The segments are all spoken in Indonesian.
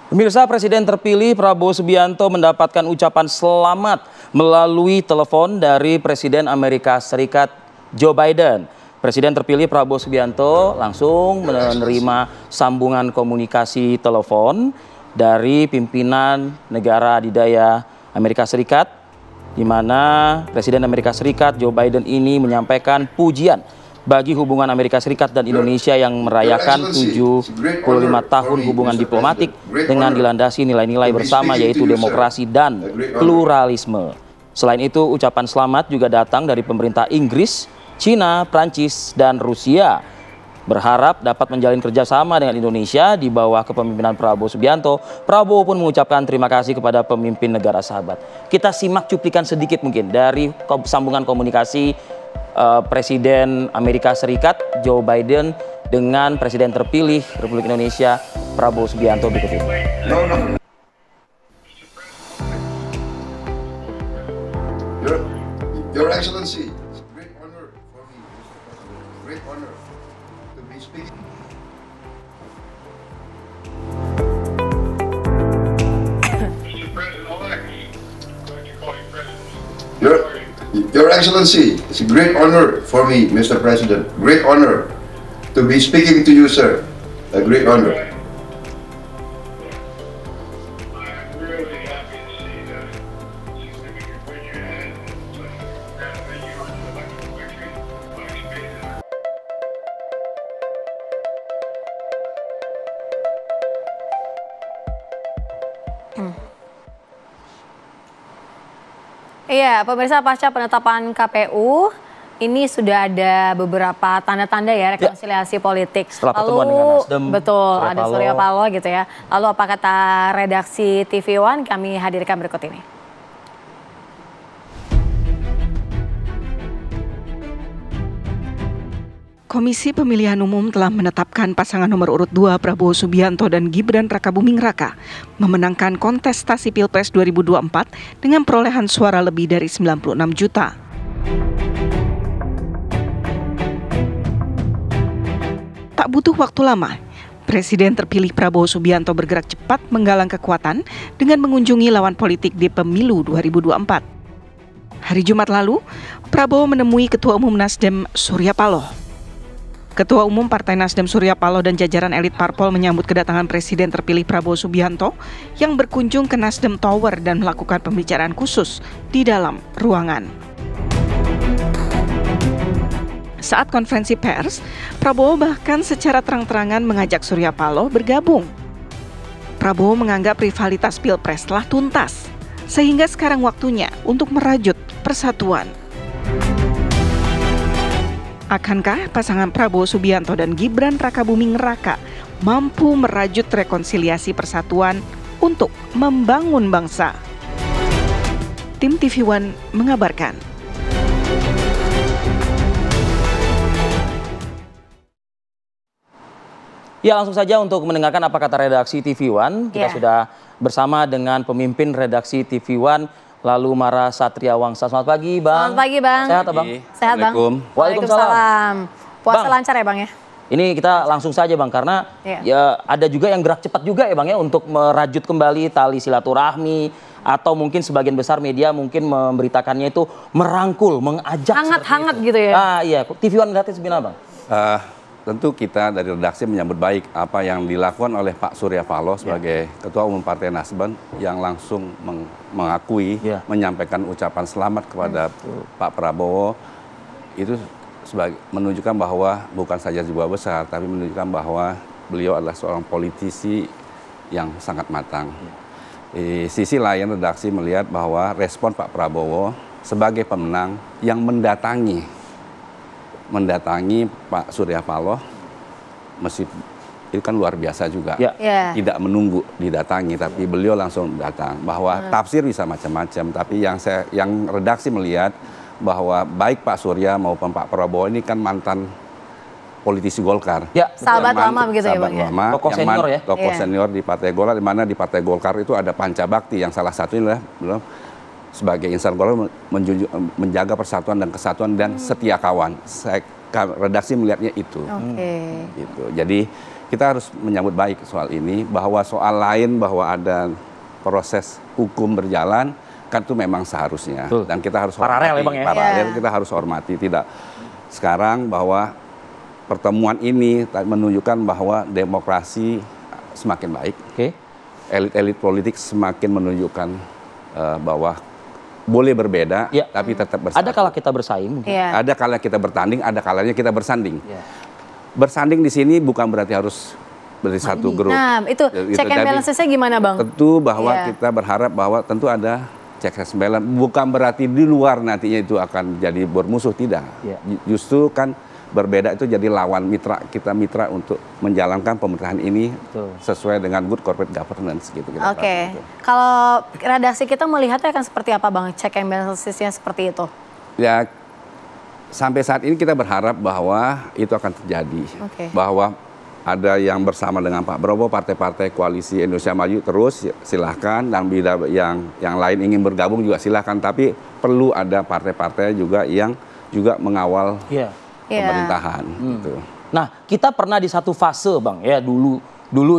Pemirsa, Presiden terpilih Prabowo Subianto mendapatkan ucapan selamat melalui telepon dari Presiden Amerika Serikat Joe Biden. Presiden terpilih Prabowo Subianto langsung menerima sambungan komunikasi telepon dari pimpinan negara adidaya Amerika Serikat, di mana Presiden Amerika Serikat Joe Biden ini menyampaikan pujian bagi hubungan Amerika Serikat dan Indonesia yang merayakan 75 tahun hubungan diplomatik dengan dilandasi nilai-nilai bersama, yaitu demokrasi dan pluralisme. Selain itu, ucapan selamat juga datang dari pemerintah Inggris, Cina, Prancis, dan Rusia. Berharap dapat menjalin kerjasama dengan Indonesia di bawah kepemimpinan Prabowo Subianto. Prabowo pun mengucapkan terima kasih kepada pemimpin negara sahabat. Kita simak cuplikan sedikit mungkin dari sambungan komunikasi Presiden Amerika Serikat Joe Biden dengan Presiden terpilih Republik Indonesia Prabowo Subianto berikut ini. Your Excellency, it's a great honor for me, great honor to be speaking. Mr. President-elect, glad you call you President. Your Excellency, it's a great honor for me, Mr. President. Great honor to be speaking to you, sir. A great honor. I'm really happy to see the significant win you had, and congratulate you on the electoral victory. Unexpected. Iya, pemirsa, pasca penetapan KPU, ini sudah ada beberapa tanda-tanda ya rekonsiliasi politik. Setelah pertemuan dengan Nasdem, betul, Surya ada Paloh. Surya Paloh gitu ya. Lalu apa kata redaksi TV One, kami hadirkan berikut ini. Komisi Pemilihan Umum telah menetapkan pasangan nomor urut 2 Prabowo Subianto dan Gibran Rakabuming Raka memenangkan kontestasi Pilpres 2024 dengan perolehan suara lebih dari 96 juta. Tak butuh waktu lama, Presiden terpilih Prabowo Subianto bergerak cepat menggalang kekuatan dengan mengunjungi lawan politik di pemilu 2024. Hari Jumat lalu, Prabowo menemui Ketua Umum Nasdem Surya Paloh. Ketua Umum Partai Nasdem Surya Paloh dan jajaran elit parpol menyambut kedatangan Presiden terpilih Prabowo Subianto yang berkunjung ke Nasdem Tower dan melakukan pembicaraan khusus di dalam ruangan. Saat konferensi pers, Prabowo bahkan secara terang-terangan mengajak Surya Paloh bergabung. Prabowo menganggap rivalitas Pilpres telah tuntas, sehingga sekarang waktunya untuk merajut persatuan. Akankah pasangan Prabowo Subianto dan Gibran Rakabuming Raka mampu merajut rekonsiliasi persatuan untuk membangun bangsa? Tim TV One mengabarkan. Ya, langsung saja untuk mendengarkan apa kata redaksi TV One. Kita sudah bersama dengan pemimpin redaksi TV One, lalu Mara Satria Wangsa. Selamat pagi, Bang. Selamat pagi, Bang. Sehat, Bang? Sehat, Bang. Waalaikumsalam. Puasa Bang, lancar ya, Bang ya? Ini kita langsung saja, Bang, karena ya ada juga yang gerak cepat juga ya, Bang ya, untuk merajut kembali tali silaturahmi, atau mungkin sebagian besar media mungkin memberitakannya itu merangkul, mengajak. Hangat-hangat gitu ya? Ah iya, TV One gratis gimana, Bang? Tentu kita dari redaksi menyambut baik apa yang dilakukan oleh Pak Surya Paloh sebagai Ketua Umum Partai Nasdem yang langsung mengakui, menyampaikan ucapan selamat kepada Pak Prabowo. Itu menunjukkan bahwa bukan saja jiwa besar, tapi menunjukkan bahwa beliau adalah seorang politisi yang sangat matang. Di sisi lain, redaksi melihat bahwa respon Pak Prabowo sebagai pemenang yang mendatangi Pak Surya Paloh, itu kan luar biasa juga. Tidak menunggu didatangi, tapi beliau langsung datang. Bahwa tafsir bisa macam-macam, tapi yang redaksi melihat bahwa baik Pak Surya maupun Pak Prabowo ini kan mantan politisi Golkar. Sahabat lama begitu ya, Bang ya? Tokoh senior ya? Tokoh senior di Partai Golkar, di mana di Partai Golkar itu ada Pancabakti yang salah satunya adalah sebagai insan Golkar menjaga persatuan dan kesatuan dan setia kawan. Redaksi melihatnya itu. Gitu. Jadi kita harus menyambut baik soal ini, bahwa soal lain bahwa ada proses hukum berjalan kan itu memang seharusnya. Betul. Dan kita harus Paralel ya, Bang, ya? paralel, Iya. kita harus hormati. Tidak sekarang bahwa pertemuan ini menunjukkan bahwa demokrasi semakin baik. Oke. Elit-elit politik semakin menunjukkan bahwa boleh berbeda, Ya. tapi tetap bersatu. Ada kala kita bersaing mungkin. Iya. Ada kalanya kita bertanding, ada kalanya kita bersanding. Ya. Bersanding di sini bukan berarti harus dari satu grup. Nah, itu check and Jadi, balance-nya gimana, Bang? tentu bahwa Iya. kita berharap bahwa tentu ada check and balance. Bukan berarti di luar nantinya itu akan jadi bermusuh, tidak. Iya. Justru kan berbeda itu jadi lawan mitra, kita mitra untuk menjalankan pemerintahan ini Betul. sesuai dengan good corporate governance gitu. kita Oke. berharap gitu. Kalau redaksi kita melihatnya akan seperti apa, Bang? Check and balance-nya seperti itu. Ya, sampai saat ini kita berharap bahwa itu akan terjadi. Oke. Bahwa ada yang bersama dengan Pak Prabowo, partai-partai koalisi Indonesia Maju terus silahkan, dan bila yang lain ingin bergabung juga silahkan. Tapi perlu ada partai-partai juga yang juga mengawal Iya. Iya. pemerintahan. Gitu. Nah, kita pernah di satu fase, Bang, ya dulu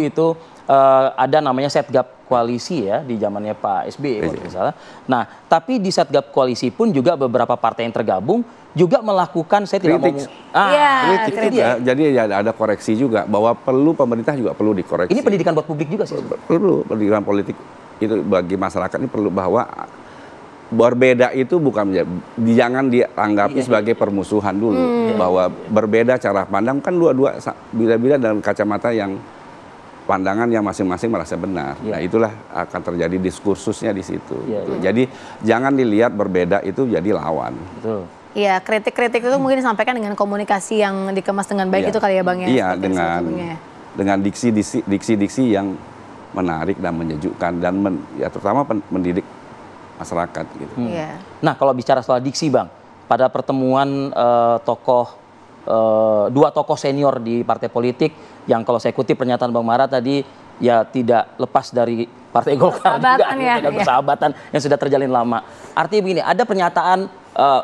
itu ada namanya setgap koalisi ya di zamannya Pak SBY kalau tidak salah. Nah, tapi di setgap koalisi pun juga beberapa partai yang tergabung juga melakukan, saya tidak mau Kritik. Iya, Kritik kritik. juga. Jadi ya ada koreksi juga bahwa perlu pemerintah juga perlu dikoreksi. Ini pendidikan buat publik juga sih. Perlu pendidikan politik itu bagi masyarakat ini perlu, bahwa berbeda itu bukan jangan dianggapi sebagai permusuhan dulu, bahwa berbeda cara pandang kan dua-dua bila-bila dalam kacamata yang pandangan yang masing-masing merasa benar. Iya. Nah, itulah akan terjadi diskursusnya di situ. Iya, gitu. iya. Jadi jangan dilihat berbeda itu jadi lawan. Betul. Iya, kritik-kritik itu mungkin disampaikan dengan komunikasi yang dikemas dengan baik Iya. itu kali ya, Bang, ya? Iya, Seperti sebelumnya. dengan diksi-diksi yang menarik dan menyejukkan dan ya terutama mendidik masyarakat gitu. Iya. Nah, kalau bicara soal diksi, Bang, pada pertemuan dua tokoh senior di partai politik yang kalau saya kutip pernyataan Bang Mara tadi ya tidak lepas dari Partai Golkar juga, Persahabatan ya, dengan iya. persahabatan yang sudah terjalin lama. Artinya begini, ada pernyataan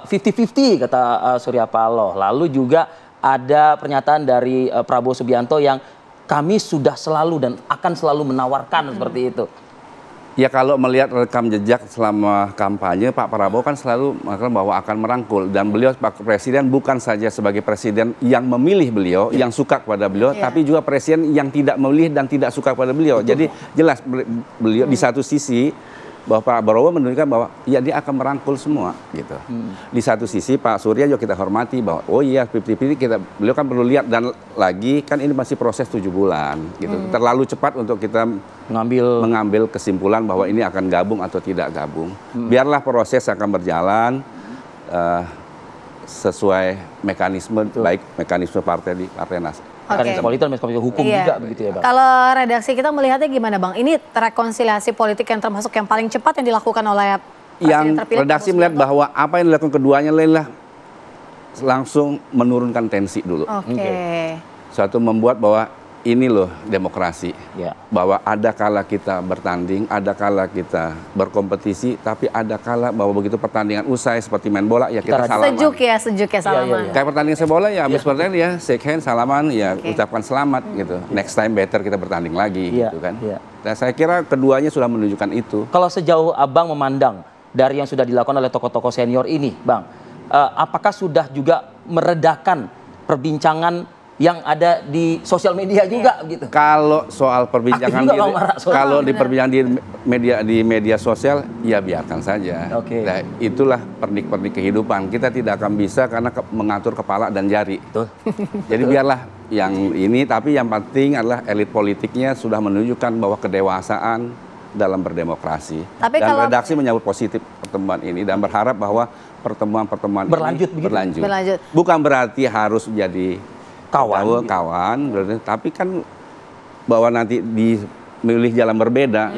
50-50 kata Surya Paloh. Lalu juga ada pernyataan dari Prabowo Subianto yang kami sudah selalu dan akan selalu menawarkan seperti itu. Ya kalau melihat rekam jejak selama kampanye, Pak Prabowo kan selalu mengatakan bahwa akan merangkul, dan beliau Pak Presiden bukan saja sebagai presiden yang memilih beliau, yang suka kepada beliau, tapi juga presiden yang tidak memilih dan tidak suka kepada beliau. Jadi jelas beliau di satu sisi bahwa Pak Prabowo menunjukkan bahwa ya dia akan merangkul semua gitu. Di satu sisi Pak Surya juga kita hormati bahwa oh iya 50-50 beliau kan perlu lihat, dan lagi kan ini masih proses 7 bulan gitu. Terlalu cepat untuk kita mengambil kesimpulan bahwa ini akan gabung atau tidak gabung. Biarlah proses akan berjalan sesuai mekanisme, baik mekanisme partai di Partai Nasdem. Mekanisme politik dan mekanisme hukum Iya. juga begitu ya, Bang. Kalau redaksi kita melihatnya gimana, Bang? Ini rekonsiliasi politik yang termasuk yang paling cepat yang dilakukan oleh Presiden Yang terpilih redaksi Prabowo melihat Subianto? bahwa apa yang dilakukan keduanya adalah langsung menurunkan tensi dulu. Oke. Suatu membuat bahwa ini loh demokrasi. Ya. Bahwa ada kala kita bertanding, ada kala kita berkompetisi, tapi ada kala bahwa begitu pertandingan usai seperti main bola ya kita salaman. Sejuk ya salaman. Kayak pertandingan sepak bola ya habis pertandingan ya shake hand, salaman, ya ucapkan selamat gitu. Next time better kita bertanding lagi Iya, gitu kan. iya. Nah, saya kira keduanya sudah menunjukkan itu. Kalau sejauh Abang memandang dari yang sudah dilakukan oleh tokoh-tokoh senior ini, Bang, apakah sudah juga meredakan perbincangan yang ada di sosial media juga gitu? Kalau soal perbincangan Aktif juga, Bang Mara, soal- kalau di perbincangan di media sosial ya biarkan saja. Oke. Nah, itulah pernik-pernik kehidupan. Kita tidak akan bisa karena mengatur kepala dan jari. Betul. Jadi biarlah yang ini, tapi yang penting adalah elit politiknya sudah menunjukkan bahwa kedewasaan dalam berdemokrasi. Tapi dan kalau- redaksi menyambut positif pertemuan ini dan berharap bahwa pertemuan-pertemuan Berlanjut ini begitu? berlanjut. Bukan berarti harus jadi kawan, tapi kan bahwa nanti dimilih jalan berbeda,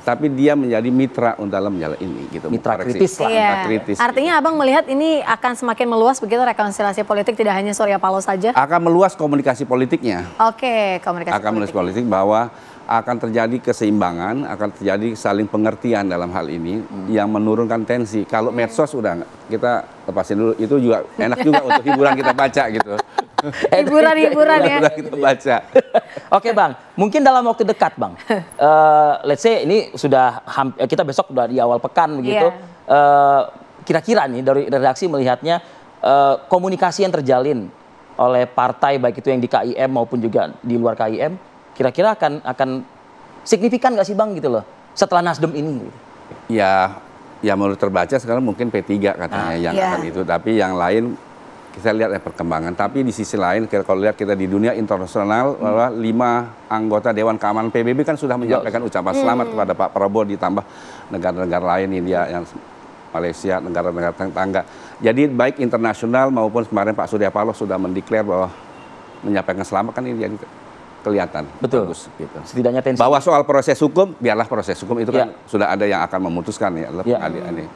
tapi dia menjadi mitra untuk dalam jalan ini gitu. Mitra Koreksi. kritis lah. Iya. Mitra kritis. Artinya Abang melihat ini akan semakin meluas begitu rekonsiliasi politik, tidak hanya Surya Paloh saja? Akan meluas komunikasi politiknya. Oke, komunikasi Akan meluas politik. politik bahwa akan terjadi keseimbangan, akan terjadi saling pengertian dalam hal ini yang menurunkan tensi. Kalau medsos udah kita lepasin dulu, itu juga enak juga untuk hiburan kita baca gitu. Hiburan-hiburan ya. Hiburan kita baca. Oke Bang, mungkin dalam waktu dekat Bang, let's say ini sudah kita besok sudah di awal pekan begitu, kira-kira nih dari redaksi melihatnya komunikasi yang terjalin oleh partai baik itu yang di KIM maupun juga di luar KIM, kira-kira akan signifikan nggak sih Bang gitu loh setelah Nasdem ini? Gitu. Ya menurut terbaca sekarang mungkin P3 katanya yang akan itu, tapi yang lain kita lihat perkembangan. Tapi di sisi lain kalau lihat kita di dunia internasional bahwa 5 anggota Dewan Keamanan PBB kan sudah menyampaikan ucapan selamat kepada Pak Prabowo, ditambah negara-negara lain, India, yang Malaysia, negara-negara tetangga. Jadi baik internasional maupun kemarin Pak Surya Paloh sudah mendeklar bahwa menyampaikan selamat, kan ini jadi kelihatan. Betul. Bagus, gitu. Setidaknya tensi. Bahwa soal proses hukum, biarlah proses hukum itu kan sudah ada yang akan memutuskan ya,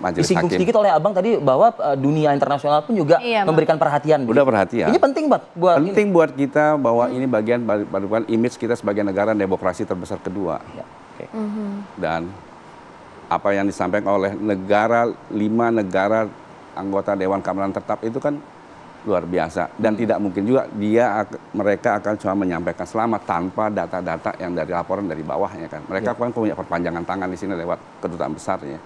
majelis disinggung hakim. sedikit oleh Abang tadi bahwa dunia internasional pun juga memberikan perhatian. Udah perhatian. Ini penting buat kita bahwa ini bagian image kita sebagai negara demokrasi terbesar kedua. Dan apa yang disampaikan oleh 5 negara anggota Dewan Keamanan Tetap itu kan luar biasa, dan tidak mungkin juga mereka akan cuma menyampaikan selamat tanpa data-data yang dari laporan dari bawahnya kan. Mereka kan punya perpanjangan tangan di sini lewat kedutaan besarnya.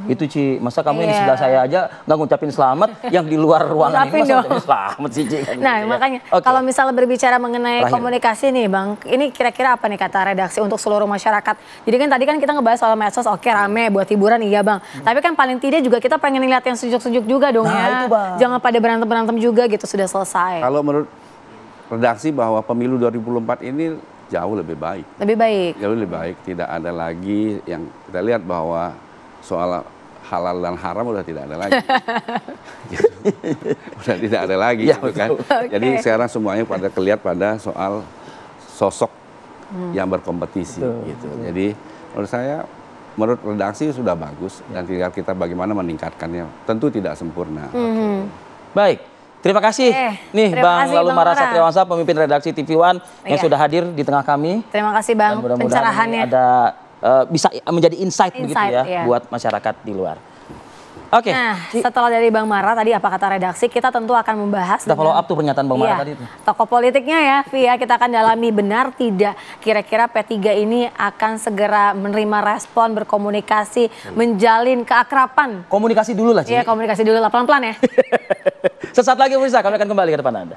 Itu Ci, masa kamu yang di sebelah saya aja nggak ngucapin selamat, yang di luar ruangan ini masa ngucapin selamat sih Ci? Kan, nah makanya kalau misalnya berbicara mengenai komunikasi nih Bang, ini kira-kira apa nih kata redaksi untuk seluruh masyarakat? Jadi kan tadi kan kita ngebahas soal medsos, oke rame buat hiburan iya Bang, tapi kan paling tidak juga kita pengen lihat yang sejuk-sejuk juga dong ya. Jangan pada berantem-berantem juga gitu, sudah selesai. Kalau menurut redaksi bahwa pemilu 2024 ini jauh lebih baik. Lebih baik. Jauh lebih baik, tidak ada lagi yang kita lihat bahwa soal halal dan haram udah tidak ada lagi. Gitu. Udah tidak ada lagi gitu kan. Jadi sekarang semuanya kelihatan pada soal sosok yang berkompetisi gitu. Jadi menurut saya, menurut redaksi sudah bagus dan tinggal kita bagaimana meningkatkannya. Tentu tidak sempurna. Baik. Terima kasih nih Bang Lalu Mara Satriawansa, pemimpin redaksi TV One yang sudah hadir di tengah kami. Terima kasih Bang pencerahannya. Ada bisa menjadi insight begitu ya buat masyarakat di luar. Oke. Nah, setelah dari Bang Mara tadi apa kata redaksi, kita tentu akan membahas. Kita follow up tuh pernyataan Bang Mara tadi. Tokoh politiknya ya, Via, kita akan dalami benar tidak kira-kira P3 ini akan segera menerima respon, berkomunikasi, menjalin keakraban. Komunikasi dulu lah, Ci. Iya, komunikasi dulu lah, pelan-pelan ya. Sesaat lagi pemirsa, kami akan kembali ke depan Anda.